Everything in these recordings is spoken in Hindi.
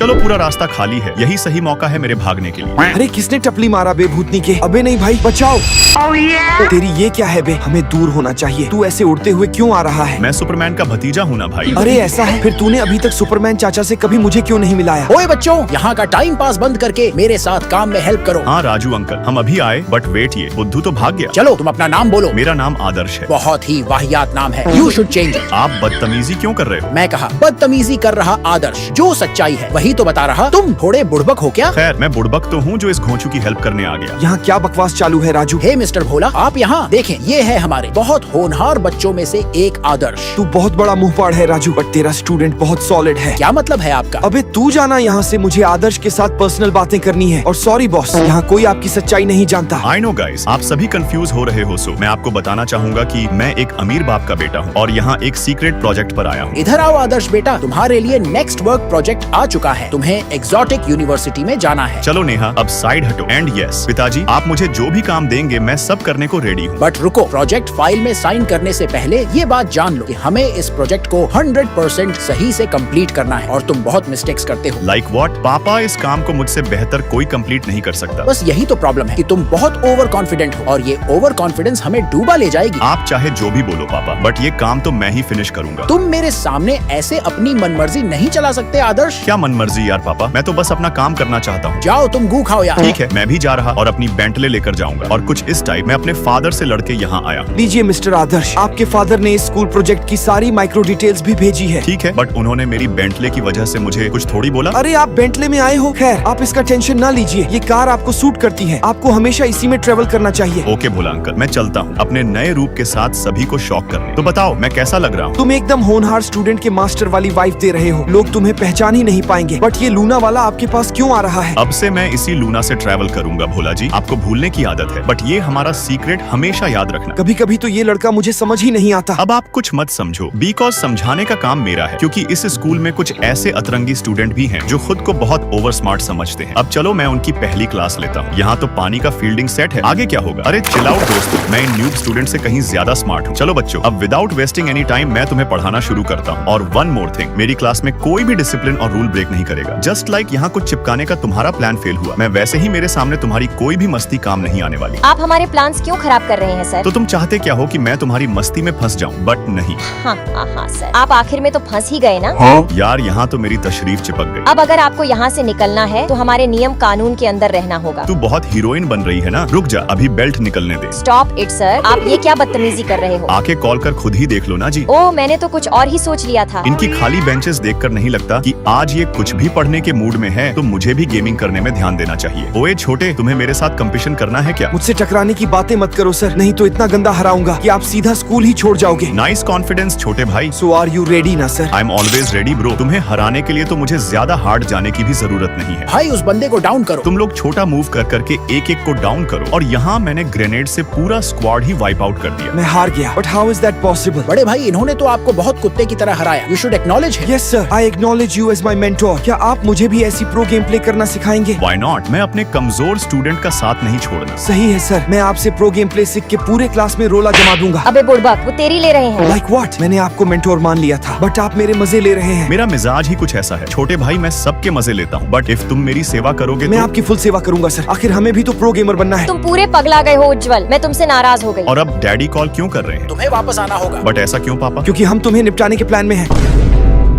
चलो पूरा रास्ता खाली है, यही सही मौका है मेरे भागने के लिए। अरे किसने टपली मारा बे भूतनी के? अबे नहीं भाई, बचाओ। तेरी ये क्या है बे? हमें दूर होना चाहिए। तू ऐसे उड़ते हुए क्यों आ रहा है? मैं सुपरमैन का भतीजा हूँ ना भाई। अरे ऐसा है? फिर तूने अभी तक सुपरमैन चाचा से कभी मुझे क्यों नहीं मिलाया? ओए बच्चों, यहाँ का टाइम पास बंद करके मेरे साथ काम में हेल्प करो। हाँ राजू अंकल, हम अभी आए, बट वेट, ये बुद्धू तो भाग गया। चलो तुम अपना नाम बोलो। मेरा नाम आदर्श है। बहुत ही वाहियात नाम है, यू शुड चेंज इट। आप बदतमीजी क्यों कर रहे हो? मैं कहा बदतमीजी कर रहा आदर्श, जो सच्चाई है वही तो बता रहा। तुम थोड़े बुड़बक हो क्या? खैर, मैं बुड़बक तो हूँ जो इस घोंचू की हेल्प करने आ गया। यहाँ क्या बकवास चालू है राजू? हे मिस्टर भोला, आप यहाँ देखें, ये है हमारे बहुत होनहार बच्चों में से एक आदर्श। तू बहुत बड़ा मुंहफाड़ है राजू, बट तेरा स्टूडेंट बहुत सॉलिड है। क्या मतलब है आपका? अबे तू जाना यहाँ से, मुझे आदर्श के साथ पर्सनल बातें करनी है। और सॉरी बॉस, यहाँ कोई आपकी सच्चाई नहीं जानता। आई नो गाइस, आप सभी कंफ्यूज हो रहे हो, सो मैं आपको बताना चाहूंगा कि मैं एक अमीर बाप का बेटा हूँ और यहाँ एक सीक्रेट प्रोजेक्ट पर आया हूँ। इधर आओ आदर्श बेटा, तुम्हारे लिए नेक्स्ट वर्क प्रोजेक्ट आ चुका है। तुम्हें एग्जॉटिक यूनिवर्सिटी में जाना है। चलो नेहा, अब साइड हटो। एंड यस पिताजी, आप मुझे जो भी काम देंगे मैं सब करने को रेडी हूँ। बट रुको, प्रोजेक्ट फाइल में साइन करने से पहले ये बात जान लो कि हमें इस प्रोजेक्ट को 100% सही से कंप्लीट करना है और तुम बहुत मिस्टेक्स करते हो। Like what? पापा, इस काम को मुझसे बेहतर कोई कंप्लीट नहीं कर सकता। बस यही तो प्रॉब्लम है कि तुम बहुत ओवर कॉन्फिडेंट हो और ये ओवर कॉन्फिडेंस हमें डूबा ले जाएगी। आप चाहे जो भी बोलो पापा, बट ये काम तो मैं ही फिनिश करूंगा। तुम मेरे सामने ऐसे अपनी मनमर्जी नहीं चला सकते आदर्श। क्या मनमर्जी यार पापा, मैं तो बस अपना काम करना चाहता हूँ। जाओ तुम गू खाओ यार। ठीक है, मैं भी जा रहा और अपनी बेंटले लेकर जाऊंगा और कुछ इस टाइप मैं अपने फादर से लड़के यहाँ आया हूँ। लीजिए मिस्टर आदर्श, आपके फादर ने इस स्कूल प्रोजेक्ट की सारी माइक्रो डिटेल्स भी भेजी है। ठीक है, बट उन्होंने मेरी बेंटले की वजह से मुझे कुछ थोड़ी बोला। अरे आप बेंटले में आए हो, खैर आप इसका टेंशन ना लीजिए, ये कार आपको सूट करती है, आपको हमेशा इसी में ट्रेवल करना चाहिए। ओके भोला अंकल, मैं चलता हूँ अपने नए रूप के साथ सभी को शॉक करने। तो बताओ मैं कैसा लग रहा हूँ? तुम एकदम होनहार स्टूडेंट के मास्टर वाली वाइफ दे रहे हो, लोग तुम्हें पहचान ही नहीं पाएंगे। बट ये लूना वाला आपके पास क्यों आ रहा है? अब से मैं इसी लूना से ट्रैवल करूंगा भोला जी, आपको भूलने की आदत है, बट ये हमारा सीक्रेट हमेशा याद रखना। कभी कभी तो ये लड़का मुझे समझ ही नहीं आता। अब आप कुछ मत समझो, बिकॉज समझाने का काम मेरा है, क्योंकि इस स्कूल में कुछ ऐसे अतरंगी स्टूडेंट भी हैं जो खुद को बहुत ओवर स्मार्ट समझते हैं। अब चलो मैं उनकी पहली क्लास लेता हूँ। यहाँ तो पानी का फील्डिंग सेट है, आगे क्या होगा? अरे चिल आउट दोस्तों, मैं इन न्यूब स्टूडेंट से कहीं ज्यादा स्मार्ट हूँ। चलो बच्चों, अब विदाउट वेस्टिंग एनी टाइम मैं तुम्हें पढ़ाना शुरू करता हूँ। और वन मोर थिंग, मेरी क्लास में कोई भी डिसिप्लिन और रूल ब्रेक नहीं करेगा। जस्ट लाइक यहाँ कुछ चिपकाने का तुम्हारा प्लान फेल हुआ, मैं वैसे ही मेरे सामने तुम्हारी कोई भी मस्ती काम नहीं आने वाली। आप हमारे प्लान्स क्यों खराब कर रहे हैं सर? तो तुम चाहते क्या हो कि मैं तुम्हारी मस्ती में फंस जाऊं, बट नहीं। हाँ सर, आप आखिर में तो फंस ही गए ना। यार यहाँ तो मेरी तशरीफ चिपक गई। अब अगर आपको यहाँ से निकलना है तो हमारे नियम कानून के अंदर रहना होगा। तू बहुत हीरोइन बन रही है ना, रुक जा, अभी बेल्ट निकलने दे। स्टॉप इट सर, आप ये क्या बदतमीजी कर रहे हो? आके कॉल कर खुद ही देख लो ना जी। ओह, मैंने तो कुछ और ही सोच लिया था। इनकी खाली बेंचेस देखकर नहीं लगता कि आज ये कुछ भी पढ़ने के मूड में है, तो मुझे भी गेमिंग करने में ध्यान देना चाहिए। ओए छोटे, तुम्हें मेरे साथ कंपटीशन करना है क्या? मुझसे टकराने की बातें मत करो सर, नहीं तो इतना गंदा हराऊंगा कि आप सीधा स्कूल ही छोड़ जाओगे। नाइस कॉन्फिडेंस छोटे भाई। सो आर यू रेडी ना sir? I am always ready bro. तुम्हें हराने के लिए तो मुझे ज्यादा हार्ड जाने की भी जरूरत नहीं है। भाई उस बंदे को डाउन करो। तुम लोग छोटा मूव कर करके एक एक को डाउन करो, और यहाँ मैंने ग्रेनेड से पूरा स्क्वाड ही वाइप आउट कर दिया। मैं हार गया, but how is that possible? बड़े भाई, इन्होंने तो आपको बहुत कुत्ते की तरह हराया। You should acknowledge him. Yes sir, I acknowledge you as my mentor. क्या आप मुझे भी ऐसी प्रो गेम प्ले करना सिखाएंगे? Why not? मैं अपने कमजोर स्टूडेंट का साथ नहीं छोड़ना। सही है सर, मैं आपसे प्रो गेम प्ले सीख के पूरे क्लास में रोला जमा दूंगा। अबे बुड़बक, वो तेरी ले रहे हैं। Like what? मैंने आपको मेंटोर मान लिया था, बट आप मेरे मजे ले रहे हैं। मेरा मिजाज ही कुछ ऐसा है छोटे भाई, मैं सबके मजे लेता हूँ, बट इफ तुम मेरी सेवा करोगे मैं तो... आपकी फुल सेवा करूंगा सर, आखिर हमें भी तो प्रो गेमर बनना है। तुम पूरे पगला गए हो उज्जवल, मैं तुमसे नाराज हो गई। और अब डैडी कॉल क्यों कर रहे हैं? तुम्हें वापस आना होगा। बट ऐसा क्यों पापा? क्योंकि हम तुम्हें निपटाने के प्लान में हैं।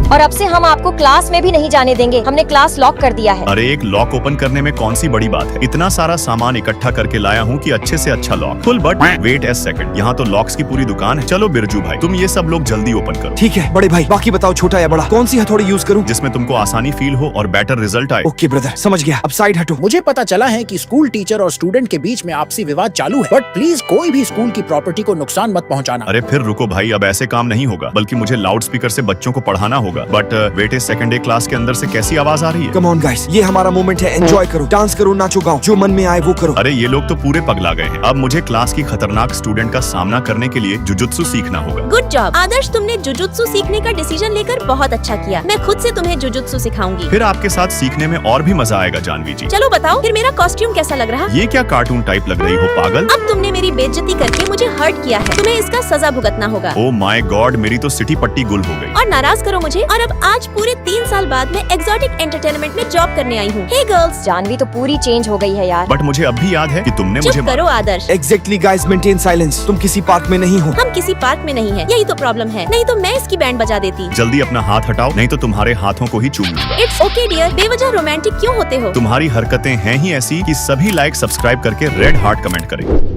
और अब से हम आपको क्लास में भी नहीं जाने देंगे, हमने क्लास लॉक कर दिया है। अरे एक लॉक ओपन करने में कौन सी बड़ी बात है? इतना सारा सामान इकट्ठा करके लाया हूँ कि अच्छे से अच्छा lock full, but wait a second, यहाँ तो लॉक्स की पूरी दुकान है। चलो बिरजू भाई, तुम ये सब लोग जल्दी ओपन करो। ठीक है बड़े भाई, बाकी बताओ छोटा या बड़ा, कौन सी हथौड़ी यूज करूं जिसमें तुमको आसानी फील हो और बेटर रिजल्ट आए। ओके ब्रदर, समझ गया, अब साइड हटो। मुझे पता चला है कि स्कूल टीचर और स्टूडेंट के बीच में आपसी विवाद चालू है, बट प्लीज कोई भी स्कूल की प्रॉपर्टी को नुकसान मत पहुंचाना। अरे फिर रुको भाई, अब ऐसे काम नहीं होगा, बल्कि मुझे लाउड स्पीकर से बच्चों को पढ़ाना होगा। बट वेट ए सेकंड, एक क्लास के अंदर से कैसी आवाज आ रही है? कम ऑन गाइस, ये हमारा मोमेंट है, एंजॉय करो, डांस करो, नाचो गाओ, जो मन में आए वो करो। अरे ये लोग तो पूरे पगला गए हैं। अब मुझे क्लास की खतरनाक स्टूडेंट का सामना करने के लिए जुजुत्सु सीखना होगा। गुड जॉब आदर्श, तुमने जुजुत्सु सीखने का डिसीजन लेकर बहुत अच्छा किया। मैं खुद से तुम्हें जुजुत्सु सिखाऊंगी। फिर आपके साथ सीखने में और भी मजा आएगा जानवी जी। चलो बताओ, फिर मेरा कॉस्ट्यूम कैसा लग रहा? ये क्या कार्टून टाइप लग रही हो पागल? अब तुमने मेरी बेइज्जती करके मुझे हर्ट किया है, तुम्हें इसका सजा भुगतना होगा। ओ माय गॉड, मेरी तो सिटी पट्टी गुल हो गई। और नाराज करो मुझे, और अब आज पूरे 3 साल बाद मैं एक्सोटिक एंटरटेनमेंट में जॉब करने आई हूँ। हे गर्ल्स, जानवी तो पूरी चेंज हो गई है यार। बट मुझे अब भी याद है कि तुमने मुझे चुप करो Adarsh. Exactly guys, maintain silence. तुम किसी पार्क में नहीं हो। हम किसी पार्क में नहीं है, यही तो प्रॉब्लम है। नहीं तो मैं इसकी बैंड बजा देती। जल्दी अपना हाथ हटाओ, नहीं तो तुम्हारे हाथों को ही चूम लूंगा। इट्स ओके डियर, बेवजह रोमांटिक क्यों होते हो? तुम्हारी हरकतें हैं ही ऐसी कि सभी लाइक सब्सक्राइब करके रेड हार्ट कमेंट करें।